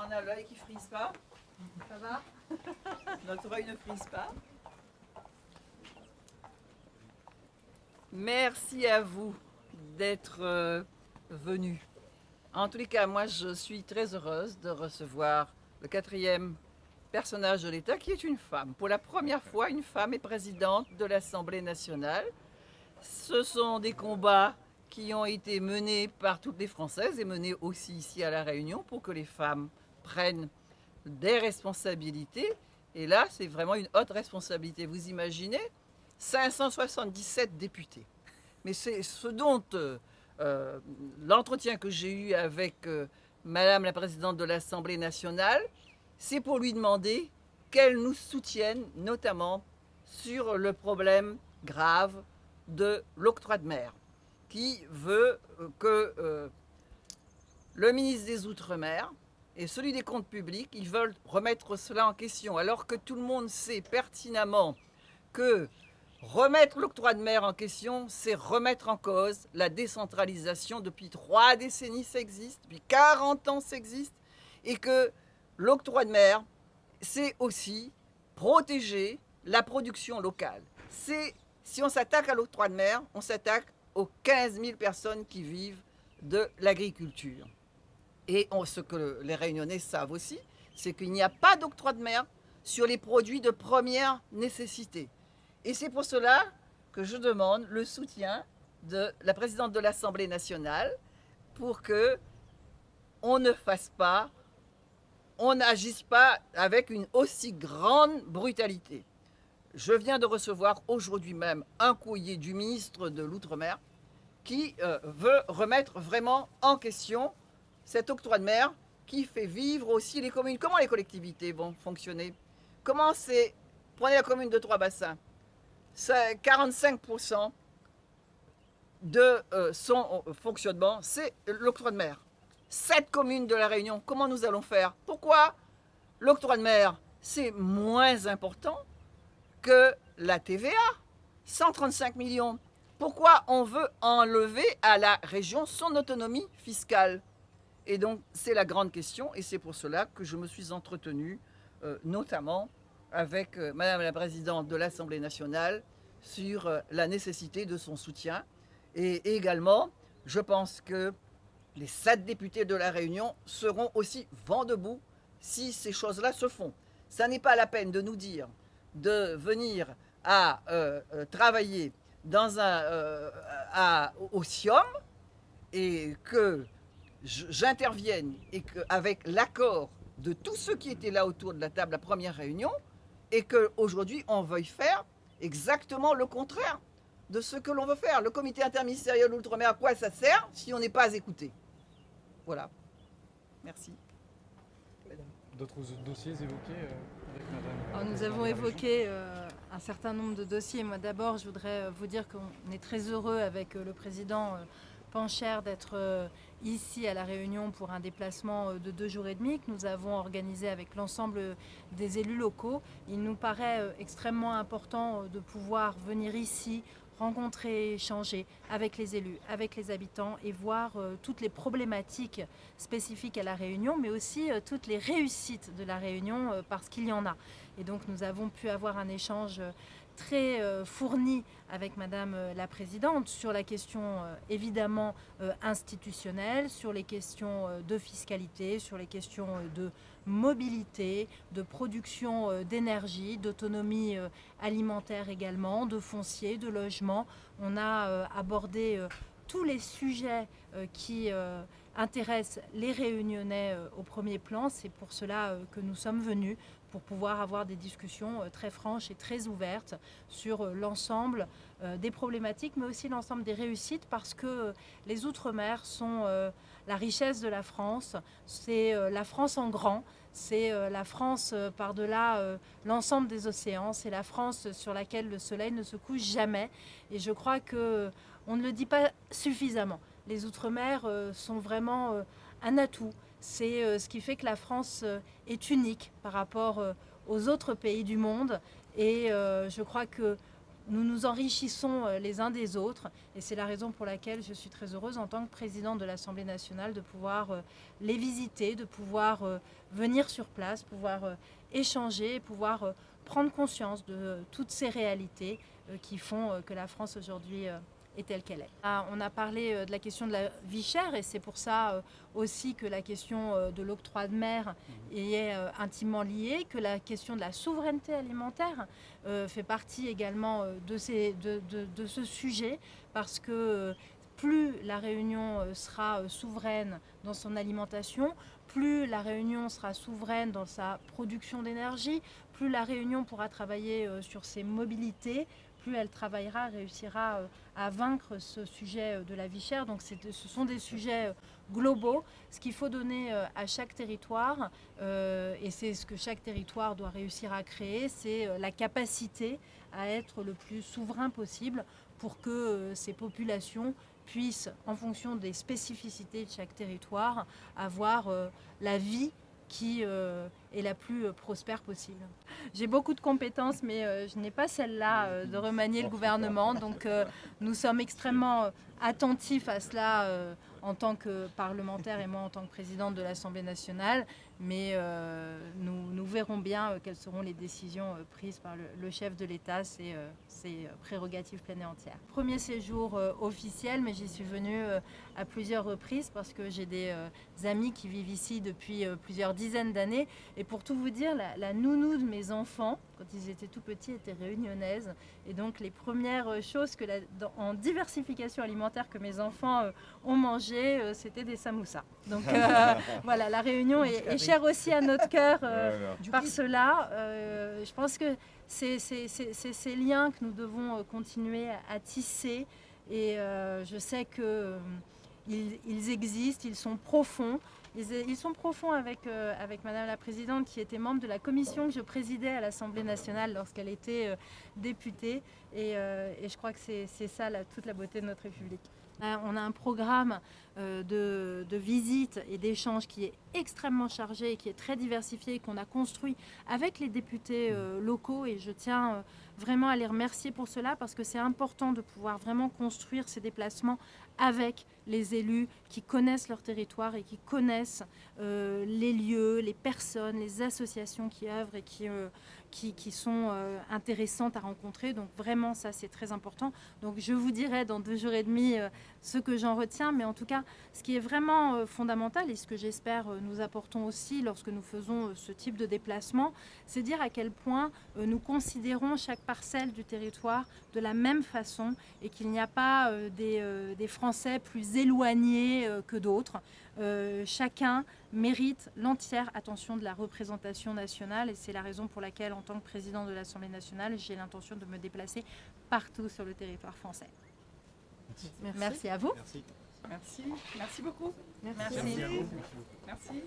on a l'œil qui frise pas. Ça va? Notre œil ne frise pas. Merci à vous d'être venus. En tous les cas, moi je suis très heureuse de recevoir le 4e personnage de l'État qui est une femme. Pour la première fois, une femme est présidente de l'Assemblée nationale. Ce sont des combats qui ont été menés par toutes les Françaises et menés aussi ici à La Réunion pour que les femmes prennent des responsabilités. Et là, c'est vraiment une haute responsabilité. Vous imaginez 577 députés. Mais c'est ce dont l'entretien que j'ai eu avec Madame la Présidente de l'Assemblée nationale, c'est pour lui demander qu'elle nous soutienne, notamment sur le problème grave de l'octroi de mer, qui veut que le ministre des Outre-mer et celui des comptes publics, ils veulent remettre cela en question, alors que tout le monde sait pertinemment que remettre l'octroi de mer en question, c'est remettre en cause la décentralisation. Depuis 3 décennies, ça existe, depuis 40 ans, ça existe, et que l'octroi de mer, c'est aussi protéger la production locale. Si on s'attaque à l'octroi de mer, on s'attaque aux 15 000 personnes qui vivent de l'agriculture. Et ce que les Réunionnais savent aussi, c'est qu'il n'y a pas d'octroi de mer sur les produits de première nécessité. Et c'est pour cela que je demande le soutien de la présidente de l'Assemblée nationale pour que on ne fasse pas, on n'agisse pas avec une aussi grande brutalité. Je viens de recevoir aujourd'hui même un courrier du ministre de l'Outre-mer qui veut remettre vraiment en question cet octroi de mer qui fait vivre aussi les communes. Comment les collectivités vont fonctionner? Comment c'est? Prenez la commune de Trois-Bassins. 45% de son fonctionnement, c'est l'octroi de mer. 7 communes de la Réunion, comment nous allons faire? Pourquoi l'octroi de mer, c'est moins important que la TVA? 135 millions. Pourquoi on veut enlever à la région son autonomie fiscale? Et donc, c'est la grande question, et c'est pour cela que je me suis entretenue, notamment avec Madame la Présidente de l'Assemblée nationale, sur la nécessité de son soutien. Et également, je pense que les 7 députés de la Réunion seront aussi vent debout si ces choses-là se font. Ça n'est pas la peine de nous dire de venir à travailler dans au SIOM et que j'intervienne et qu'avec l'accord de tous ceux qui étaient là autour de la table, la première réunion, et qu'aujourd'hui on veuille faire exactement le contraire de ce que l'on veut faire. Le comité interministériel de l'Outre-mer, à quoi ça sert si on n'est pas écouté? Voilà. Merci. D'autres dossiers évoqués avec Madame? Alors, nous avons évoqué un certain nombre de dossiers. Moi d'abord, je voudrais vous dire qu'on est très heureux avec le président Pancher d'être ici à La Réunion pour un déplacement de 2 jours et demi que nous avons organisé avec l'ensemble des élus locaux. Il nous paraît extrêmement important de pouvoir venir ici, rencontrer, échanger avec les élus, avec les habitants et voir toutes les problématiques spécifiques à La Réunion, mais aussi toutes les réussites de La Réunion parce qu'il y en a. Et donc nous avons pu avoir un échange très fourni avec Madame la Présidente sur la question évidemment institutionnelle, sur les questions de fiscalité, sur les questions de mobilité, de production d'énergie, d'autonomie alimentaire également, de foncier, de logement. On a abordé tous les sujets qui intéressent les Réunionnais au premier plan. C'est pour cela que nous sommes venus, pour pouvoir avoir des discussions très franches et très ouvertes sur l'ensemble des problématiques, mais aussi l'ensemble des réussites, parce que les Outre-mer sont la richesse de la France, c'est la France en grand, c'est la France par-delà l'ensemble des océans, c'est la France sur laquelle le soleil ne se couche jamais. Et je crois qu'on ne le dit pas suffisamment. Les Outre-mer sont vraiment un atout. C'est ce qui fait que la France est unique par rapport aux autres pays du monde. Et je crois que nous nous enrichissons les uns des autres et c'est la raison pour laquelle je suis très heureuse en tant que présidente de l'Assemblée nationale de pouvoir les visiter, de pouvoir venir sur place, pouvoir échanger, pouvoir prendre conscience de toutes ces réalités qui font que la France aujourd'hui est telle qu'elle est. On a parlé de la question de la vie chère et c'est pour ça aussi que la question de l'octroi de mer est intimement liée, que la question de la souveraineté alimentaire fait partie également de ce sujet parce que plus la Réunion sera souveraine dans son alimentation, plus la Réunion sera souveraine dans sa production d'énergie, plus la Réunion pourra travailler sur ses mobilités, plus elle travaillera, réussira à vaincre ce sujet de la vie chère. Donc ce sont des sujets globaux. Ce qu'il faut donner à chaque territoire, et c'est ce que chaque territoire doit réussir à créer, c'est la capacité à être le plus souverain possible pour que ces populations puissent, en fonction des spécificités de chaque territoire, avoir la vie qui est la plus prospère possible. J'ai beaucoup de compétences, mais je n'ai pas celle-là de remanier le gouvernement. Donc nous sommes extrêmement attentifs à cela en tant que parlementaire et moi en tant que présidente de l'Assemblée nationale. Mais nous verrons bien quelles seront les décisions prises par le chef de l'État. C'est ses prérogatives pleines et entières. Premier séjour officiel, mais j'y suis venue à plusieurs reprises parce que j'ai des amis qui vivent ici depuis plusieurs dizaines d'années. Et pour tout vous dire, la nounou de mes enfants, quand ils étaient tout petits, était réunionnaise. Et donc les premières choses en diversification alimentaire que mes enfants ont mangé, c'était des samoussas. Donc voilà, la Réunion est chère aussi à notre cœur par cela. Je pense que c'est ces liens que nous devons continuer à tisser. Et je sais qu'ils existent, ils sont profonds. Ils sont profonds avec Madame la Présidente qui était membre de la commission que je présidais à l'Assemblée nationale lorsqu'elle était députée. Et je crois que c'est ça toute la beauté de notre République. On a un programme de visites et d'échanges qui est extrêmement chargé et qui est très diversifié, qu'on a construit avec les députés locaux et je tiens vraiment à les remercier pour cela parce que c'est important de pouvoir vraiment construire ces déplacements avec les élus qui connaissent leur territoire et qui connaissent les lieux, les personnes, les associations qui œuvrent et qui sont intéressantes à rencontrer. Donc vraiment, ça, c'est très important. Donc je vous dirai dans 2 jours et demi ce que j'en retiens. Mais en tout cas, ce qui est vraiment fondamental et ce que j'espère nous apportons aussi lorsque nous faisons ce type de déplacement, c'est dire à quel point nous considérons chaque parcelle du territoire de la même façon et qu'il n'y a pas des Français plus éloignés que d'autres. Chacun mérite l'entière attention de la représentation nationale et c'est la raison pour laquelle, en tant que président de l'Assemblée nationale, j'ai l'intention de me déplacer partout sur le territoire français. Merci. Merci à vous. Merci. Merci. Merci beaucoup. Merci. Merci. Merci.